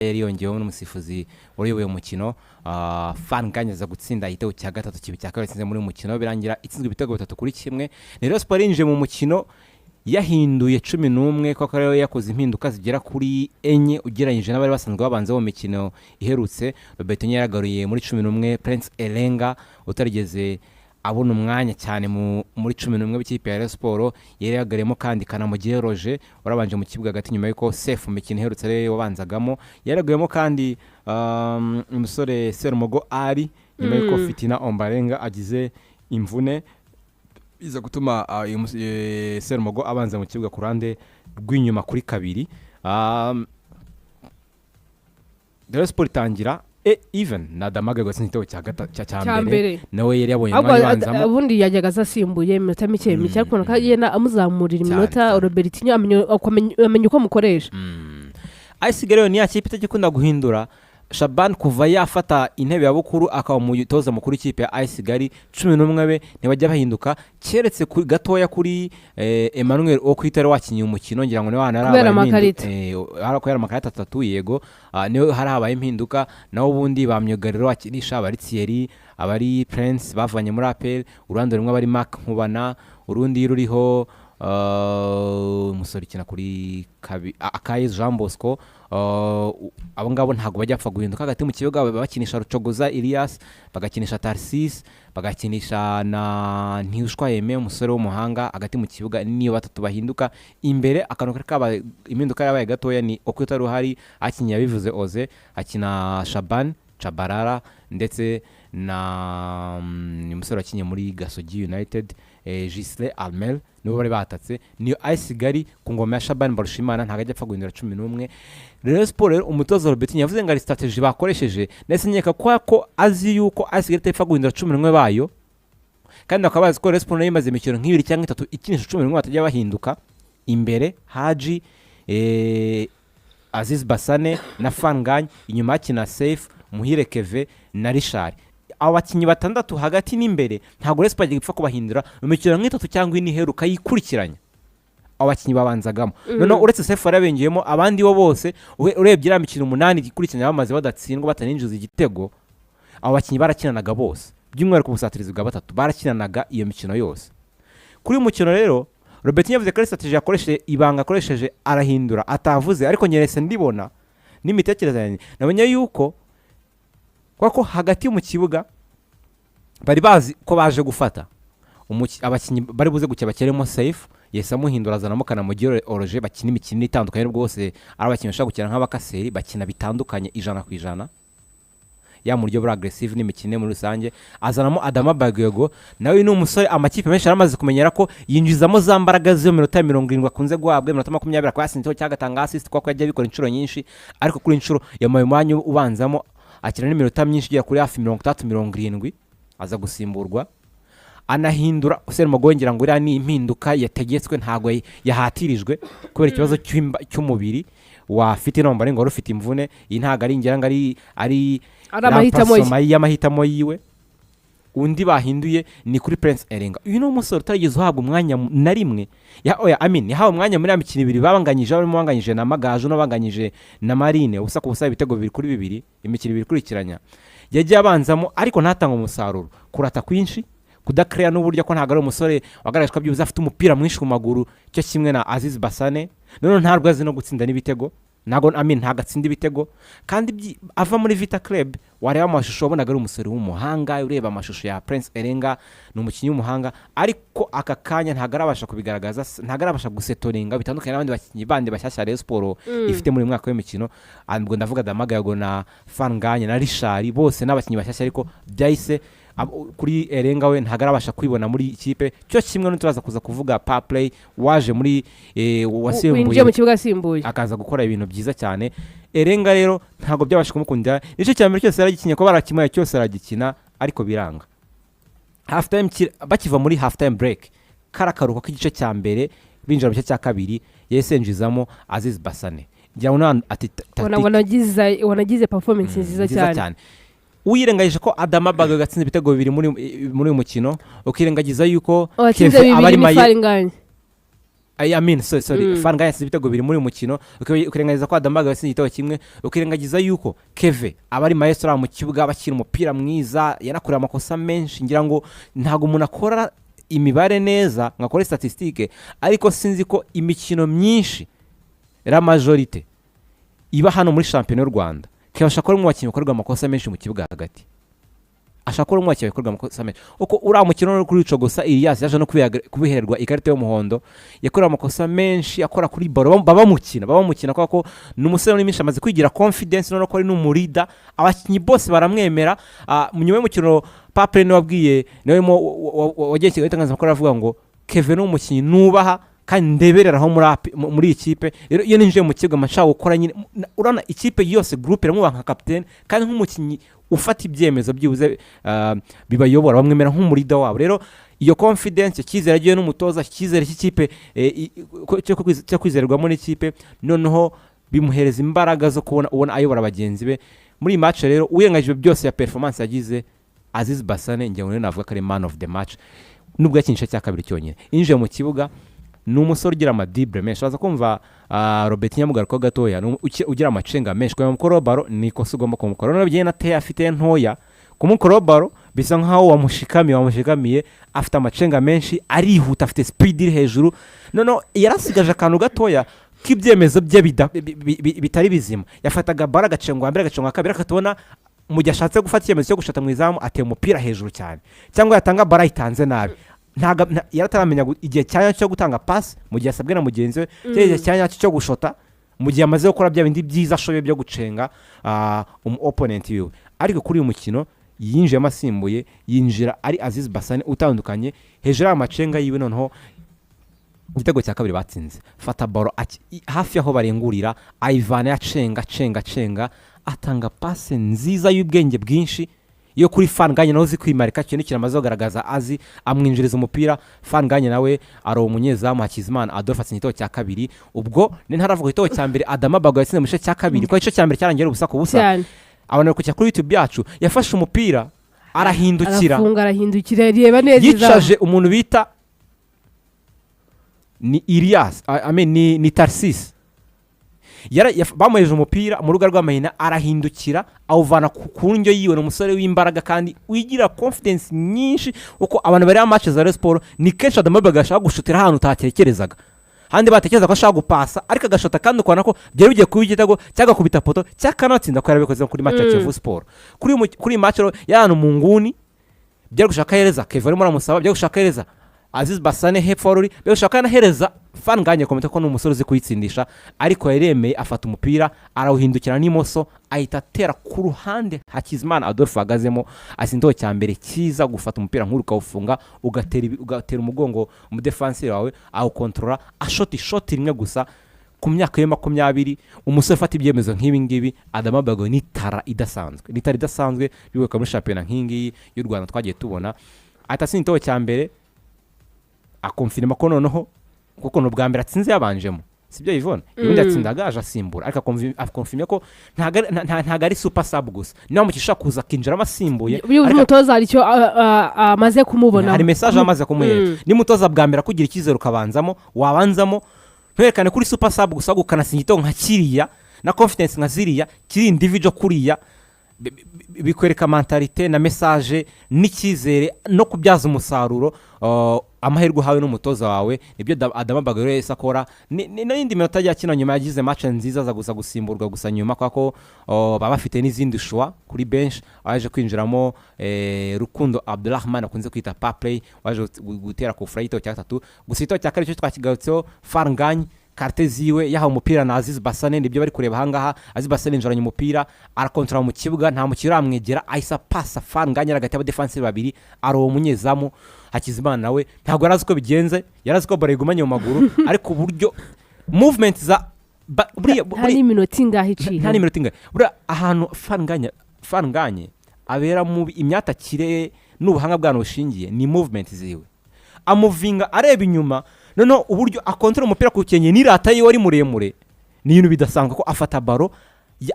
yongeyeho n'umusifuzi wayoboye umukino Fanganye aza gutsinda igitego cya gatatu kibi cya kabiri tsinze muri umukino birangira itsinzwe ibitego 3-1 rero Sport yinje mu mukino yahinduye 11 ko rero yakoze impinduka zigera kuri enye ugereranyije n'abari basanzwe babanze mu mikino iherutse. Robertinho yaragaruye muri 11 Prince Elenga utarigeze abona umwanya cyane muri 11 b'ikipe ya Rayon Sport yari yagaremo kandi Kanamugire Roger urabanje mu kibuga hagati nyuma yuko Sef mu mikino iherutse rero wabanzagamo yaraguyemo kandi umusore Serumogo ari nyuma yuko Fitina Ombarenga agize imvune iza gutuma Serumogo abanza mu kibuga ku ruhande rw'inyuma kuri kabiri. Rayon Sport itangira even nadamaga gose nitego cya mbere nawe yari yabonye mwanzamo ubundi yajyaga asimbuye iminota mike ariko nakagenda amuzamurira iminota Robertinho amenye uko mukoresha. Aisigero ni yakipe itegekunda guhindura Shaban kuva yafata intebe ya bukuru akaba umutoza mukuru ikipe ya Aisigari 11 be ntibajya bahinduka keretse gatoya kuri Emmanuel Okwitare wakinye umukino ngira ngo ne wana arabaye amakarita 3 yego niho hari habaye impinduka naho ubundi bamyogariro wakinisha abari Thierry abari Prince bavanye muri APR urando rumwe abari Mark Nkubana urundi ruriho umusore kina kuri Akaye Jean Bosco abo ngabo ntago bajya apfa guhinduka hagati mu kibuga bakinisha Rucogoza Elias bagakinisha Tarsis bagakinisha na Ntiushwa Yeme umusore w'umuhanga hagati mu kibuga niyo batatu bahinduka imbere akanuka kaba impinduka yabaye gatoya ni Okwitare uhari akinya bivuze Oze akina Shaban Chabarara ndetse na umusore wakinye muri Gasogi United Gisle Almel nibo bari batatse niyo Aisigari ku ngoma ya Shaban Barushimana ntagajya apfa guhindura 11. Rayon Sport umutoza Robertinho yavuze ngo ari strategy bakoresheje nese nyeka ko azi yuko Aisigari tepfa guhindura 11 bayo kandi akabazi ko Rayon Sport yimaze imikino nk'ibiri cyangwa 3 ikinisha 11 batajya bahinduka imbere Haji Aziz Basane na Fanganye inyuma kina Safe Muhire Keve na Richard abakinyi batandatu hagati n'imbere ntago Rayon Sport gipfa kubahindura mu mikino nk'itatu cyangwa iniheruka yikurikiranya abakinyi babanzagamo none uretse Safe yarabengeyemo abandi bo bose urebye ira mikino 8 ikurikiranya bamaze badatsindwa bataninjuza igitego abakinyi barakinanaga bose by'umwere ku busatirizi bwa batatu barakinanaga iyo mikino yose. Kuri umukino rero Robertinho yavuze ko strategy yakoresheje ibanga akoresheje arahindura atavuze ariko nyerese ndibona n'imitekerereze nabonye yuko kwako hagati mu kibuga bari bazi ko baje gufata abakinyi bari buze gucya bakeremo Safe yesa muhindura azanamo Kanamugire Roger bakina imikino itandukanye rwose arabakinisha gukina nk'abakaseri bakina bitandukanye ijana ku ijana ya mu buryo bwa aggressive n'imikino muri rusange azanamo Adama Bagego nawe ni umusore amakipe menshi aramaze kumenyera ko yinjizamo za mbaraga zo 70 akunze guhabwa 20 akwa yasinto cyagatanga assist kwa yajya bikora inshuro nyinshi ariko kuri inshuro yamaye umwanya ubanzamo akina n'iminota myinshi igiye kuri hafi 30-70 aza gusimburwa anahindura Serumogo ngira ngo ira ni impinduka yategetswe ntago yahatirijwe kubera ikibazo cy'umubiri wa Fitina Ombarenga rufite imvune iyi ntago ari ngira ngo ari amahitamo yiwe undi bahinduye ni kuri Prince Elenga uyu no umusore utarigeze uhabwa umwanya na rimwe yahawe umwanya muri amikino 2 babanganyije barimo banganyije na Magaju no banganyije na Marine ubusa ku busa ibitego 2 kuri 2 imikino 2 kurikiranya yagiye abanzamo ariko ntatanga umusaruro kurata kwinshi kudakreya n'uburyo ko ntago ari umusore wagaragashwa byuza afite umupira mwinshi ku maguru cyo kimwe na Aziz Basane none ntarwo azi no gutsinda n'ibitego nago ntagatsinda ibitego kandi ava muri Vita Club wareba amashusho wabonaga ari umusore w'umuhanga ureba amashusho ya Prince Elenga n'umukinyi w'umuhanga ariko aka kanya ntagarabasha kubigaragaza ntagarabasha gusetoringa bitandukanye n'abandi bakinyi bandi bashyashya Rayon Sport ifite muri mwaka w'imikino ngo ndavuga Damagayago na Fanganye na Richard bose n'abakinyi bashyashya ariko byahise kuri Elenga we ntagarabasha kwibona muri ikipe cyo kimwe n'uturaza kuza kuvuga power play waje muri wasimbuye mu kibuga asimbuye akaza gukora ibintu byiza cyane. Elenga rero ntago byabasha kumukundira nicyo cyambere cyose aragikinya ko barakimaya cyose aragikina ariko biranga half time bakiva muri half time break karakaruko k'igice cya mbere binjira mu gice cya kabiri yesenjizamo Aziz Basane njya una ati wanagize performance nziza cyane uyirengagije ko Adama Bagego gatsinze ibitego 2 muri uyu mukino ukirengagiza yuko Keve abari I mean sorry Fanganye yasize ibitego biri muri mukino ukirengagiza ko Adamaga yasize igitego kimwe ukirengagiza yuko Keve abari maestro mu kibuga bakira umupira mwiza yanakorera amakosa menshi ngira ngo ntago umuntu akora imibare neza ngakora statistique ariko sinzi ko imikino myinshi la majorité iba hano muri championnat y'u Rwanda kibasha ko mu bakinnyi bakorwa amakosa menshi mu kibuga hagati ashakora umwakira bikorwa amakosa menshi uko uri mukino no kuri Cogosa Elias yaje no kubihererwa ikarita y'umuhondo yakora amakosa menshi akora kuri baro baba mukina kwako n'umusore n'imisha amaze kwigira confidence no ko ari n'umurida abakinnyi bose baramwemera mu nyuma y'umukino Pape ne wabwiye nawe wagiye kigatangaza makuru avuga ngo Kevin n'umukinnyi nubaha kandi ndebereraho muri ikipe rero iyo ninjiye mu kigo amasha gukora nyine urana ikipe yose groupe ramwe nka captain kandi nk'umukinnyi ufata ibyemezo byibuze bibayobora bamwemera nk'umurida wabo rero iyo confidence cyizere agiye n'umutoza cyizere cy'ikipe cyo kwizererwamo n'ikipe noneho bimuhereza imbaraga zo kubona ayobora abagenzi be muri match rero uyengajwe byose ya performance yagize Aziz Basane ngiye navuga ko ari man of the match nubwo yakinisha cya kabiri cyonyine inje mu kibuga n'umusore ugira amadibre menshi baza kumva Robert Nyamugaruko gatoya ugira amacenga menshi kwa mukorobaro niko sugomba kumukora no bigenda te afite ntoya kumukorobaro bisa nkaho wamushikamiye afite amacenga menshi arihuta afite speed iri hejuru no yarasigaje akantu gatoya k'ibyemezo bye bitari bizima yafataga bara gacengwa mbere gacengwa kabiri akatubona mu gihe ashatse gufata icyemezo cyo gushata mu izamu ateye umupira hejuru cyane cyangwa yatanga bara itanze nabi yarataramenya igihe cyanya cyo gutanga pass mu gihe asabwe na mugenzi we igihe cyanya cyo gushota mu gihe amaze gukora bya bindi byiza ashoboye byo gucenga opponent yiwe ariko kuri uyu mukino yinjiye amasimbuye yinjira ari Aziz Basane utandukanye hejuru y'amacenga yiwe noneho igitego cya kabiri batsinze fata baro hafi aho barengurira Ivana yacenga atanga pass nziza y'ubwenge bwinshi iyo kuri Fanganye nawe zikwimarika cyane kiramaze kugaragaza azi amwinjiriza umupira Fanganye nawe ari umunyezamu Hakizimana Adolphe atsinze cya kabiri ubwo ni ntaravuga igitego cya mbere Adama Bago yatsinze mu gice cya kabiri ko igice cya mbere cyarangera ubusa ku busa abana kujya kuri YouTube yacu yafashe umupira arahindukira reba neza yicaje umuntu bita ni Elias ni Tarsis bamuheje umupira mu ruga rw'amahina arahindukira awuvana ku ndyo yiwe n'umusore w'imbaraga kandi wigira confidence nyinshi uko abantu bari match za Sport ni kenshi Adama Bago ashaka gushutira ahantu utatekerezaga handi batekereza ko ashaka gupasa ariko agashota kandi ukwana ko byari bigiye kuba igitego cyaga kubita poto cyakanatsinda ko yarabikoze kuri match ya Kivu Sport kuri match y'ahantu mu nguni byari gushaka hereza Kevin muramusaba byari gushaka hereza Aziz Basane hepfo byari gushaka nahereza Fanganye komite ko n'umusore uzi kuyitsindisha ariko yaremeye afata umupira arawuhindukira n'imoso ahita atera ku ruhande Hakizimana Adolphe agazemo asindoho cya mbere kiza gufata umupira nkuru ukawufunga ugatera umugongo mu defenseur wawe aho controller shot rimwe gusa ku myaka ya 20 umusore ufata ibyemezo nk'ibi ngibi Adama Bago nitara idasanzwe bibuka muri championnat nk'ingi y'u Rwanda twagiye tubona atasindoho cya mbere akonfirma ko noneho kuko no bwa mbere atsinze yabanjemo sibyo Yvonne ubundi atsindaga aje asimbura ariko akonfirma ko ntaga ari super sub gusa niyo mukisha kuza kinjira amasimbuye ariko umutoza ari cyo amaze kumubona hari message amaze kumuyera ni mutoza bwa mbere kugira ikizero kabanzamo wabanzamo nterekane kuri super sub gusa gukanasinyito nka kiriya na confidence nka ziriya kiri individual kuriya bikwereka mentalite na message n'ikizere no kubyaza umusaruro amahirwe hawe n'umutoza wawe nibyo Adama Bago yese akora n'indi minota yakina nyuma yagize match nziza za gusa gusimburwa gusa nyuma kwako baba bafite n'izindi shwa kuri bench waje kwinjiramo Rukundo Abdulrahman akunze kwita Paplay waje gutera ku frayito cya 3 gusa ito cya kare cyo twakigarutseho Fanganye karte ziwe yaha umupira na Aziz Basane nibyo bari kureba hangaha Aziz Basane njoranye umupira arakontrola mu kibuga nta mukira amwegera ahisa passa Fanganye agati aba defensive babiri aro umunyezamu Hakizimana nawe ntago yarazi ko bigenze yarazi ko bare igumanye mu maguru ariko uburyo movement za hari minota ingahe bura ahantu Fanganye abera mu imyatakire n'ubuhanga bwana bushingiye ni movement ziwe amuvinga areba inyuma noneho uburyo akontrola umupira ku kenye nirata yiwe ari muremure ni ibintu bidasanzwe ko afata baro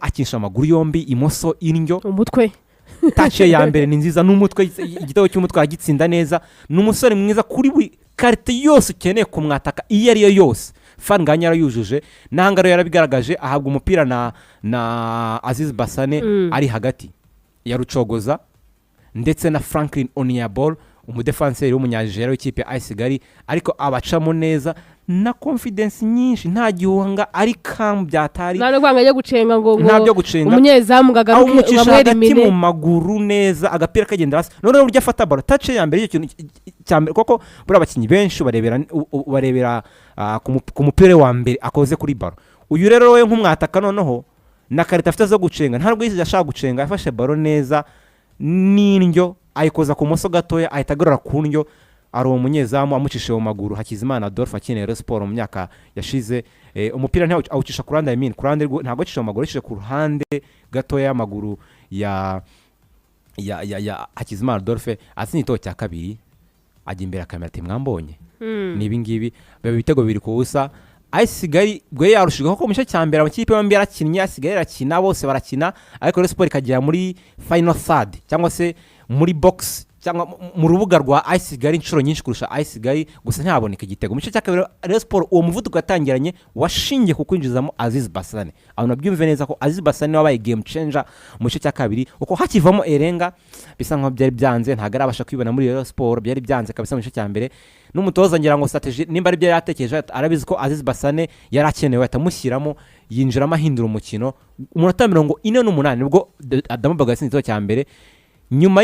akinsha amaguru yombi imoso indyo umutwe touch ya mbere ni nziza n'umutwe igitego cy'umutwe agitsinda neza n'umusore mwiza kuri karite yose ukeneye kumwataka iyo ari yo yose Fanganya yarayujuje nahangaro yarabigaragaje ahabwa umupira na Aziz Basane ari hagati ya Rucogoza ndetse na Franklin Oniabol umudefanseri w'umunyajera w'ikipe ya AS Kigali ariko abacamo neza na confidence nyinshi nta gihunga ari calm byatari nta kwanga yo gucenga ngo ntabyo gucenga umunyezamu ngagaruke hagati mu maguru neza agapira kagenda hasi none urya afata ball touch ya mbere y'icyo cyambere koko buri abakinyi benshi barebera ku mupira wa mbere akoze kuri ball uyu rero we nk'umwataka noneho na karita afite zo gucenga ntabwo yise yashaka gucenga yafashe ball neza n'indyo ayikoza ku moso gatoya ahita agarura ku ndyo ari umunyezamu amucishe mu maguru Hakizimana Adolphe akinera Sport mu myaka yashize umupira ntawo awucisha ku ruhande ku ruhande ntabwo acisha mu maguru acisha ku ruhande gatoya y'amaguru ya Hakizimana Adolphe asinito cya kabiri ajya imbere kamera ati mwambonye nibi ngibi bebe bitego biri ku busa AS Kigali gwe yarushije ko mu cyambere amakipe yombi yarakinnye AS Kigali arakina bose barakina ariko Sport ikagera muri final third cyangwa se muri box cyangwa mu rubuga rwa AS Kigali inshuro nyinshi kurusha AS Kigali gusa ntaboneka igitego mu cyo cyakabiri Sport uwo muvuduko yatangiranye washingiye ku kwinjizamo Aziz Basane aho nabyumve neza ko Aziz Basane wabaye game changer mu cyo cyakabiri uko hakivamo Erenga bisa nko byari byanze ntago arabasha kwibona muri Sport byari byanze kabisa mu cyo cyambere n'umutoza ngira ngo strategy nimba ari byo yatekereje arabizi ko Aziz Basane yarakenewe atamushyiramo yinjiramo ahindura umukino umunota 48 nibwo Adamu Bagasinzo cyambere nyuma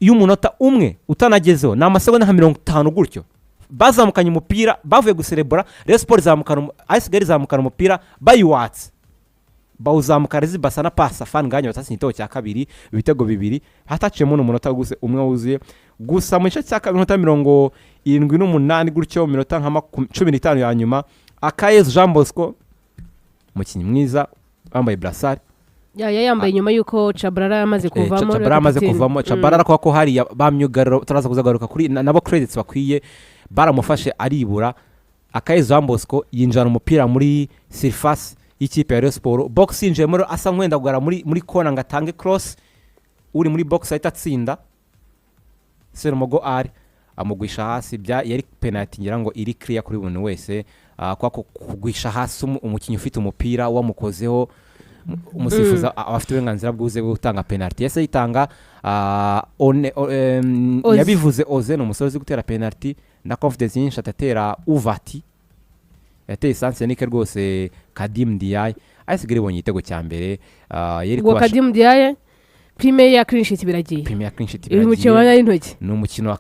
y'umunota umwe utanagezeho na amasegonda 50 gutyo bazamukanye umupira bavuye guserebura Sport zamukana AS Kigali zamukana umupira bayiwatse bawuzamuka Aziz Basane passa Fanganya batasinito cya kabiri ibitego bibiri hataciyemo n'umunota guse umwe wuzuye gusa mu cyo cya kabiri minota 78 gutyo minota nka 15 ya nyuma Akayezu Jean Bosco mukinyi mwiza bambaye brassard yambaye nyuma yuko Chabrara yamaze kuvamo Chabrara ko hari bamyugariro turaza kuzagaruka kuri nabo credits bakwiye baramufashe aribura Akayezu Jean Bosco yinjana umupira muri surface y'ikipe ya Sport box inje muri asa nkwenda kugara muri kona ngatange cross uri muri box ahita atsinda Serumogo ari amugwisha hasi bya yari penalty ngira ngo iri clear kuri buri wese kwa kugwisha hasi umukinyi ufite umupira wamukozeho umusifuza afite uburenganzira bwuze bwo gutanga penalty yese yitanga yabivuze Oze no umusozi gutera penalty na confidence nyinshi atatera Uvati yateye sanse nike rwose Kadim Diaye ayisigire bonye igitego cya mbere yari kubasha Kadim Diaye Premier ya clean sheet biragiye umukino y'intoki ni umukino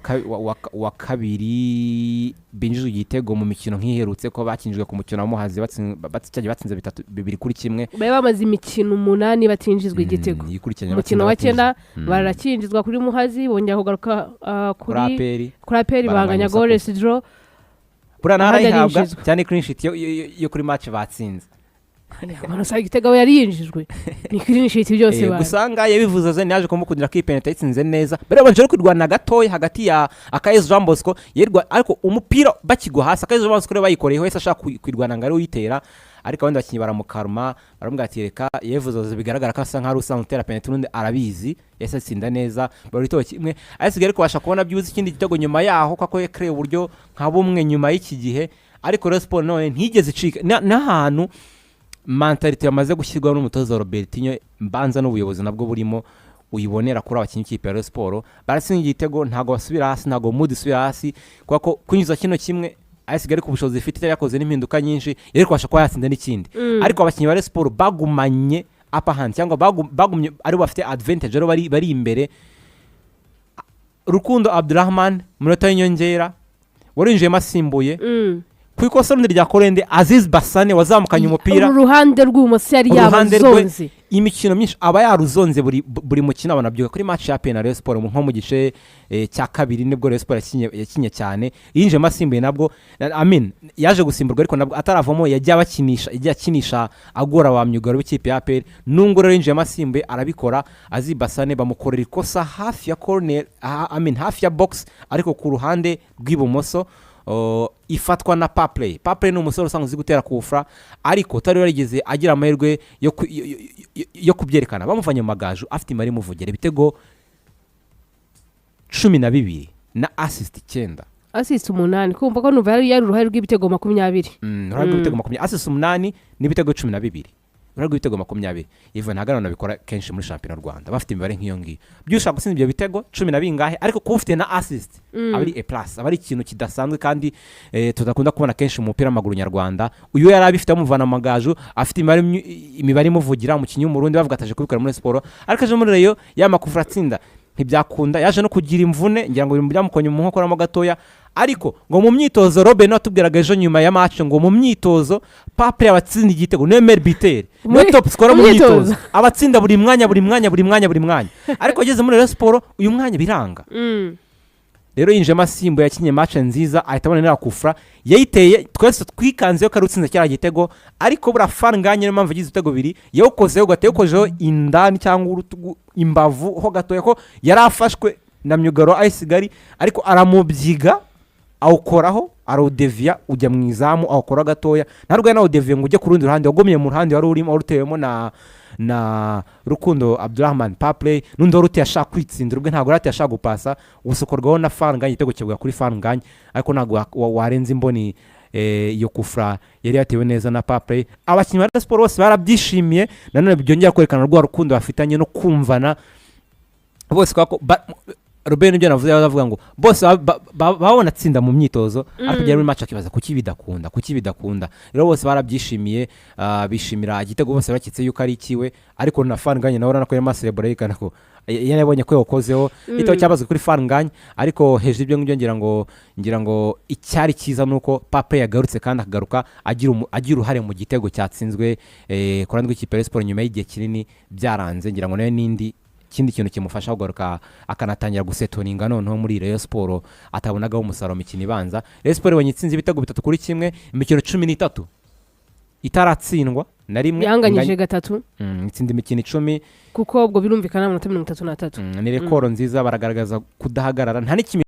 wa kabiri binjije igitego mu mikino nk'iherutse ko bakinjwe ku mukino wa Muhazi batsinze 2-2 kuri kimwe baye bamaze imikino 8 batinjizwe igitego umukino wa 9 barakinjizwa kuri Muhazi bongera kugaruka kuri Aperi banganya goal draw pura narayihabwa cyane clean sheet yo kuri match batsinze Manasa igitego yari yinjijwe ni clean sheet byose bari gusanga yabivuze ze naje kumukundira ko ipenalty itsinze neza bere banje kwirwana gatoyi hagati ya Akayezu Jean Bosco yerwa ariko umupira bakigwa hasi Akayezu Jean Bosco bayikoreye wese ashaka kwirwana ngari uyitera ariko abandi bakinyi baramukaruma baramubwatireka yevuze bigaragara ko asa nka rusanzwe utera penalty n'undi arabizi yese atsinda neza barito kimwe ayisigare kubasha kubona byuzi ikindi gitego nyuma yaho kwako yekre uburyo nka bumwe nyuma y'iki gihe ariko Sport none ntigeze icika n'ahantu mentality yamaze gushyirwa n'umutoza Robertinho mbanza n'ubuyobozi nabwo burimo uyibonera kuri abakinyi kipe ya Sport barasinye igitego ntago basubira hasi ntago mood isubira hasi kwako kunyuza kino kimwe ayisigare ku bushobozi ifite yakoze n'impinduka nyinshi yari kwasha kwa yatsinda n'ikindi ariko abakinyi ba Sport bagumanye upper hand cyangwa bagumye ari bafite advantage ari bari imbere Rukundo Abdurrahman munota y'inyongera warinjiye masimbuye kwikosa rundi rya Korende Aziz Basane wazamukanye umupira uruhande rw'ubumoso yari yabazonze imikino myinshi aba yaruzonze buri mukino abanabyuka kuri match ya Penal Sport nko mu gice cya kabiri nibwo Sport yakinye cyane yinje masimbuye nabwo yaje gusimburwa ariko nabwo ataravamo yajya akinisha agora wa myugaro w'ikipe ya APR nungo rero yinje masimbuye arabikora Aziz Basane bamukorera ikosa hafi ya corner hafi ya box ariko ku ruhande rw'ibumoso ifatwa na Paplay ni umusore usanzwe uzi gutera kufra ariko tari yarigeze agira amahirwe yo kubyerekana bamuvanye mu magaju afite imari muvugere bitego 12 na assist 9 assist 8 kumva ko numva yari uruhare rw'ibitego 20 uruhare rw'ibitego 20 assist 8 n'ibitego 12 uruhare rw'ibitego 20 Ivan ntagarana bikora kenshi muri shampiyona Rwanda bafite imibare nk'iyo ngiyo byushaka gusinda ibyo bitego 10 bingahe ariko ko ufite na assist abari A+ abari ikintu kidasanzwe kandi tudakunda kubona kenshi mu mupira w'amaguru nyarwanda uyu yari abifite amuvana amagaju afite imibare imuvugira mu kinyu mu Burundi bavugataje kubikora muri sport ariko aje muri Rayon yamakufura atsinda ntibyakunda yaje no kugira imvune ngira ngo byamukonye mu nkokoramo gatoya ariko ngo mu myitozo Robben atubwiraga ejo nyuma ya match ngo mu myitozo Pape abatsinda igitego ne Merbitel no top scorer mu myitozo abatsinda buri mwanya ariko ageze muri Rayon Sport uyu mwanya biranga rero yinjema Simbo yakinye match nziza ahita abona nira kufra yayiteye twese twikanzeyo karutsinze cyara gitego ariko burafanganye mpamvu agize ibitego bibiri yawukozeho gatekojeho indani cyangwa urutugu imbavu ho gatoya ko yarafashwe na myugaro ayisigari ariko aramubyiga awukoraho arawudevia ujya mu izamu awukora gatoya ntarwo yana awudevia ngo ujye ku rundi ruhande wagomye mu ruhande wari urimo urutewemo na Rukundo Abdurrahman Pape n'undi wari yashaka kwitsindira ubwe ntago rati yashaka gupasa ubusokorwaho na Fanganye igitego kivuga kuri Fanganye ariko ntago warenze imboni iyo kufra yari yatewe neza na Pape abakinnyi ba Sport bose barabyishimiye nanone byongera kwerekana rwa rukundo bafitanye no kumvana bose kwako Robben ibyo navuze yavuga ngo bose babona tsinda mu myitozo ariko byari muri match akibaza kuki bidakunda rero bose barabyishimiye bishimira igitego bose bakitse yuko ari ikiwe ariko na Fanganye nawe urana ko yamasebura yikana ko yanabonye ko yakozeho ito cyabazwe kuri Fanganye ariko hejuru ibyo ngira ngo icyari kiza nuko Pape yagarutse kandi akagaruka agira uruhare mu gitego cyatsinzwe kurandwa ikipe Sport nyuma y'igihe kinini byaranze ngira ngo nayo nindi kindi kintu kimufasha kugaruka akanatangira gusetoninga noneho muri Rayon Sport atabonagaho umusaruro mikino ibanza Rayon Sport wanyitsinze ibitego 3-1 imikino 13 itaratsindwa na rimwe yanganyije 3 itsinda imikino 10 kuko ubwo birumvikana mu 33 ni rekoro nziza baragaragaza kudahagarara nta n'ikimi